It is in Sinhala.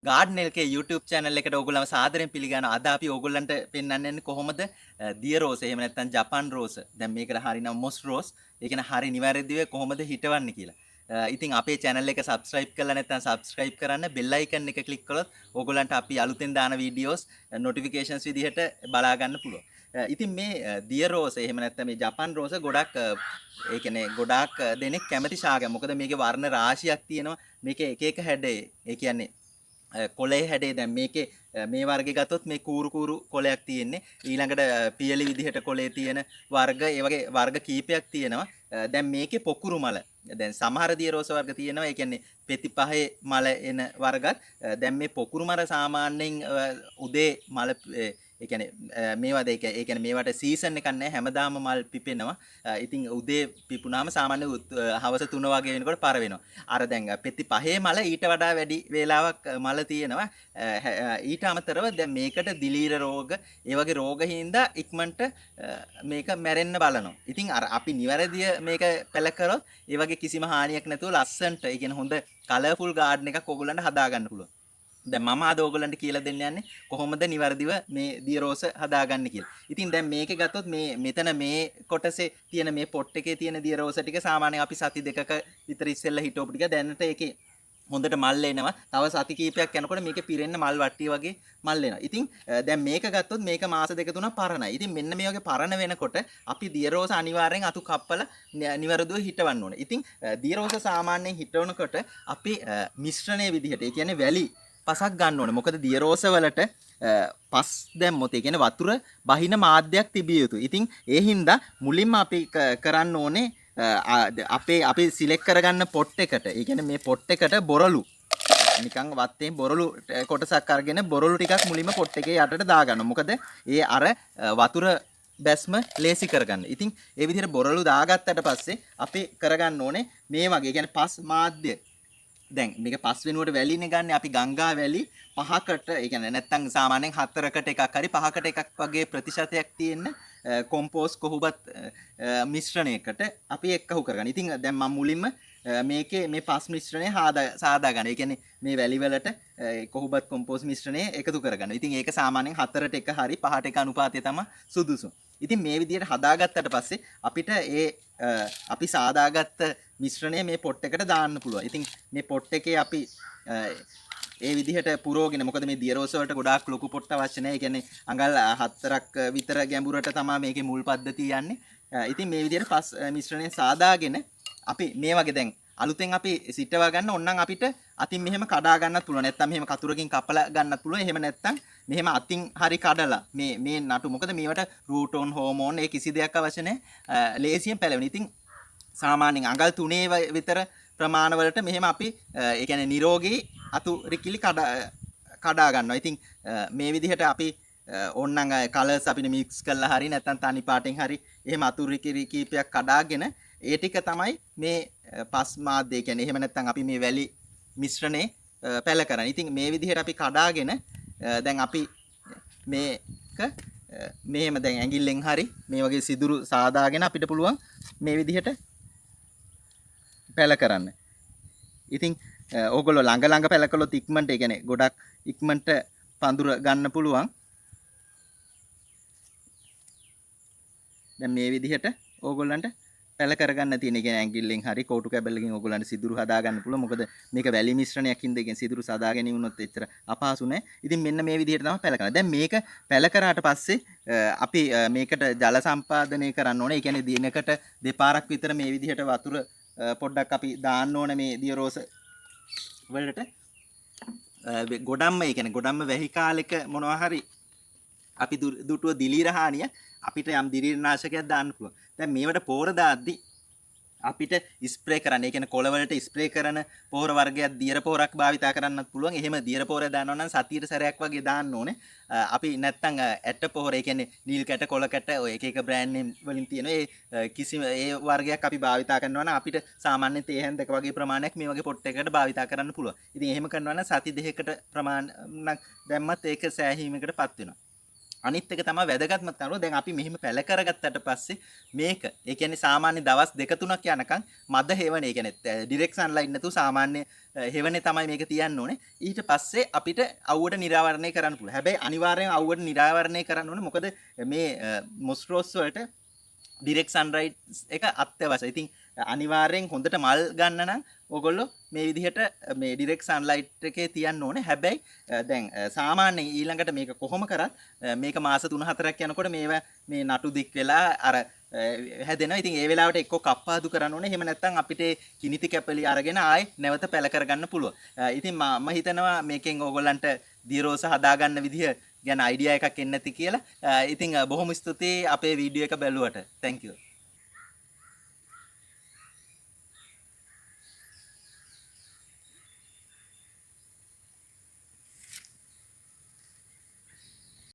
ගාඩ්න එකේ YouTube channel එකට ඕගොල්ලන්ව සාදරයෙන් පිළිගන්නවා. අද අපි ඕගොල්ලන්ට පෙන්වන්නේ කොහොමද දිය රෝස එහෙම නැත්නම් ජපාන් රෝස. දැන් මේකට හරියනම් මොස් රෝස්. ඒ කියන්නේ හරි නිවැරදිව කොහොමද හිටවන්නේ කියලා. ඉතින් අපේ channel එක subscribe කරලා නැත්නම් subscribe කරන්න bell icon එක click කළොත් ඕගොල්ලන්ට අපි අලුතෙන් දාන videos notifications විදිහට බලා ගන්න පුළුවන්. ඉතින් මේ දිය රෝස එහෙම නැත්නම් මේ ජපාන් රෝස ගොඩක් ඒ කියන්නේ ගොඩාක් දෙනෙක් කැමති ශාකයක්. මොකද මේකේ වර්ණ රාශියක් තියෙනවා. මේකේ එක එක හැඩේ ඒ කියන්නේ කොළේ හැඩේ දැන් මේකේ මේ වර්ගය ගත්තොත් මේ කූරු කූරු කොළයක් තියෙන්නේ ඊළඟට පියලි විදිහට කොළේ තියෙන වර්ග ඒ වගේ වර්ග කීපයක් තියෙනවා දැන් මේකේ පොකුරු මල දැන් සමහර දිය රෝස වර්ග තියෙනවා ඒ කියන්නේ පෙති පහේ මල එන වර්ගත් දැන් මේ පොකුරු මල සාමාන්‍යයෙන් උදේ මල ඒ කියන්නේ මේවා දෙක ඒ කියන්නේ මේවට සීසන් එකක් නැහැ හැමදාම මල් පිපෙනවා. ඉතින් උදේ පිපුණාම සාමාන්‍ය හවස 3 වගේ වෙනකොට පර වෙනවා. අර දැන් පෙති පහේ මල ඊට වඩා වැඩි වේලාවක් මල තියෙනවා. ඊට අමතරව දැන් මේකට දිලීර රෝග ඒ වගේ රෝග හින්දා ඉක්මනට මේක මැරෙන්න බලනවා. ඉතින් අර අපි නිවැරදිව මේක පැල කරොත් ඒ වගේ කිසිම හානියක් නැතුව ලස්සන්ට ඒ කියන්නේ හොඳ කලර්ෆුල් ගාඩන් එකක් ඕගොල්ලන්ට හදා ගන්න පුළුවන්. දැන් මම අද ඕගොල්ලන්ට කියලා දෙන්න යන්නේ කොහොමද නිවැරදිව මේ දිය රෝස හදාගන්නේ කියලා. ඉතින් දැන් මේක ගත්තොත් මේ මෙතන මේ කොටසේ තියෙන මේ පොට් එකේ තියෙන දිය රෝස ටික සාමාන්‍යයෙන් අපි සති දෙකක විතර ඉස්සෙල්ලා හිටවපු ටික දැනට ඒකේ හොඳට මල් එනවා. තව සති කීපයක් යනකොට මේකේ පිරෙන්න මල් වට්ටිය වගේ මල් එනවා. ඉතින් දැන් මේක ගත්තොත් මේක මාස දෙක තුනක් පරණයි. ඉතින් මෙන්න මේ වගේ පරණ වෙනකොට අපි දිය රෝස අනිවාර්යෙන් අතු කප්පලා නිවැරදිව හිටවන්න ඕනේ. ඉතින් දිය රෝස සාමාන්‍යයෙන් හිටවනකොට අපි මිශ්‍රණයේ විදිහට ඒ කියන්නේ වැලි පසක් ගන්න ඕනේ. මොකද දිය රෝස වලට පස් දැම්මොත් ඒ කියන්නේ වතුර බහින මාධ්‍යයක් තිබිය යුතුයි. ඉතින් ඒ හින්දා මුලින්ම අපි කරන්න ඕනේ අපි සිලෙක්ට් කරගන්න පොට් එකට. ඒ කියන්නේ මේ පොට් එකට බොරළු නිකන් වත්තෙන් බොරළු කොටසක් අරගෙන බොරළු ටිකක් මුලින්ම පොට් එකේ යටට දාගන්න. මොකද ඒ අර වතුර බැස්ම ලේසි කරගන්න. ඉතින් ඒ විදිහට බොරළු දාගත්තට පස්සේ අපි කරගන්න ඕනේ මේ වගේ. ඒ කියන්නේ පස් මාධ්‍ය දැන් මේක පස් වෙනුවට වැලිනේ ගන්න අපි ගංගා වැලි පහකට ඒ කියන්නේ නැත්තම් සාමාන්‍යයෙන් හතරකට එකක් හරි පහකට එකක් වගේ ප්‍රතිශතයක් තියෙන කොම්පෝස් කොහොබත් මිශ්‍රණයකට අපි එක්කහු කරගන්න. ඉතින් දැන් මම මුලින්ම මේකේ මේ පස් මිශ්‍රණය සාදා ගන්න. ඒ කියන්නේ මේ වැලි වලට කොහොබත් කොම්පෝස් මිශ්‍රණය එකතු කරගන්න. ඉතින් ඒක සාමාන්‍යයෙන් හතරට එක හරි පහට එක අනුපාතය තමයි සුදුසු. ඉතින් මේ විදිහට හදාගත්තට පස්සේ අපිට අපි සාදාගත්ත මිශ්‍රණය මේ පොට් එකට දාන්න පුළුවන්. ඉතින් මේ පොට් එකේ අපි ඒ විදිහට පුරෝගෙන මොකද මේ දිය රෝස වලට ගොඩාක් ලොකු පොට් අවශ්‍ය නැහැ. ඒ කියන්නේ අඟල් 4ක් විතර ගැඹුරට තමයි මේකේ මුල් පද්ධතිය යන්නේ. ඉතින් මේ විදිහට පස් මිශ්‍රණය සාදාගෙන අපි මේ වගේ දැන් අලුතෙන් අපි සිටව ගන්න ඕනනම් අපිට අතින් මෙහෙම කඩා ගන්නත් පුළුවන්. නැත්නම් මෙහෙම කතුරකින් කපලා ගන්නත් පුළුවන්. එහෙම නැත්නම් මෙහෙම අතින් හරි කඩලා මේ නටු මොකද මේවට රූටෝන් හෝමෝන් ඒ කිසි දෙයක් අවශ්‍ය නැහැ. ලේසියෙන් පැලවෙන. ඉතින් සාමාන්‍යයෙන් අඟල් 3 විතර ප්‍රමාණවලට මෙහෙම අපි ඒ කියන්නේ නිරෝගී අතු රිකිලි කඩා ගන්නවා. ඉතින් මේ විදිහට අපි ඕනනම් කලර්ස් අපිට මික්ස් කරලා හරි නැත්නම් තනි පාටෙන් හරි එහෙම අතු රිකිලි කීපයක් කඩාගෙන ඒ ටික තමයි මේ පස් මාධ්‍ය කියන්නේ එහෙම නැත්නම් අපි මේ වැලි මිශ්‍රණේ පැල කරන්නේ. ඉතින් මේ විදිහට අපි කඩාගෙන දැන් අපි මේක මෙහෙම දැන් ඇඟිල්ලෙන් හරි මේ වගේ සිදුරු සාදාගෙන අපිට පුළුවන් මේ විදිහට පැල කරන්න. ඉතින් ඕගොල්ලෝ ළඟ පැල කළොත් ඉක්මනට ඒ කියන්නේ ගොඩක් ඉක්මනට පඳුර ගන්න පුළුවන්. දැන් මේ විදිහට ඕගොල්ලන්ට පැල කරගන්න තියෙන. ඒ කියන්නේ ඇඟිල්ලෙන් හරි කෝටු කැබල්ලකින් ඕගොල්ලන්ට සිදුරු හදා ගන්න පුළුවන්. මොකද මේක වැලි මිශ්‍රණයක් හින්දා කියන සිදුරු සදා ගැනීම වුණොත් එච්චර අපහසු නෑ. ඉතින් මෙන්න මේ විදිහට තමයි පැල කරන්නේ. දැන් මේක පැල කරාට පස්සේ අපි මේකට ජල සම්පාදනය කරන්න ඕනේ. ඒ කියන්නේ දිනකට දෙපාරක් විතර මේ විදිහට වතුර පොඩ්ඩක් අපි දාන්න ඕනේ මේ දිය රෝස වලට. ගොඩම්ම ඒ කියන්නේ ගොඩම්ම වැහි කාලෙක මොනවා හරි අපි දුටුව දිලීර හානිය අපිට යම් දිලීරනාශකයක් දාන්න පුළුවන්. දැන් මේවට පෝර දාද්දි අපිට ස්ප්‍රේ කරන්න. ඒ කියන්නේ කොළ වලට ස්ප්‍රේ කරන පෝර වර්ගයක් දියර පෝරක් භාවිතා කරන්නත් පුළුවන්. එහෙම දියර පෝර දානවා නම් සතියට සැරයක් වගේ දාන්න ඕනේ. අපි නැත්තම් ඇට පෝර ඒ කියන්නේ නිල් කැට කොළ කැට ඔය එක එක බ්‍රෑන්ඩ් නේම් වලින් තියෙන ඒ කිසිම ඒ වර්ගයක් අපි භාවිතා කරනවා නම් අපිට සාමාන්‍යයෙන් තේ හැන්දක වගේ ප්‍රමාණයක් මේ වගේ පොට් එකකට භාවිතා කරන්න පුළුවන්. ඉතින් එහෙම කරනවා නම් සති දෙකකට ප්‍රමාණයක් දැම්මත් ඒක සෑහීමකටපත් වෙනවා. අනිත් එක තමයි වැදගත්ම කරුණ. දැන් අපි මෙහෙම පැල කරගත්තට පස්සේ මේක ඒ කියන්නේ සාමාන්‍ය දවස් 2-3ක් යනකම් මද හේවන ඒ කියන්නේ ඩිරෙක්ට් සන්ලයිට් නැතුව සාමාන්‍ය හේවනේ තමයි මේක තියන්න ඕනේ. ඊට පස්සේ අපිට අවුවට නිරාවරණය කරන්න පුළුවන්. හැබැයි අනිවාර්යෙන් අවුවට නිරාවරණය කරන්න ඕනේ. මොකද මේ මොස්රෝස් වලට ඩිරෙක්ට් සන්ලයිට් එක අත්‍යවශ්‍යයි. ඉතින් අනිවාර්යෙන් හොඳට මල් ගන්න නම් ඔයගොල්ලෝ මේ විදිහට මේ ඩිරෙක්ට් සන්ලයිට් එකේ තියන්න ඕනේ. හැබැයි දැන් සාමාන්‍යයෙන් ඊළඟට මේක කොහොම කරත් මේක මාස 3-4ක් යනකොට මේවා මේ නටු දික් වෙලා අර හැදෙනවා. ඉතින් ඒ වෙලාවට එක්ක කප්පාදු කරන්න ඕනේ. එහෙම නැත්නම් අපිට කිනිති කැපලි අරගෙන ආයෙ නැවත පැල කරගන්න පුළුවන්. ඉතින් මම හිතනවා මේකෙන් ඕගොල්ලන්ට දියරෝස හදාගන්න විදිහ ගැන අයිඩියා එකක් එන්න ඇති කියලා. ඉතින් බොහොම ස්තුතියි අපේ වීඩියෝ එක බැලුවට. thank you.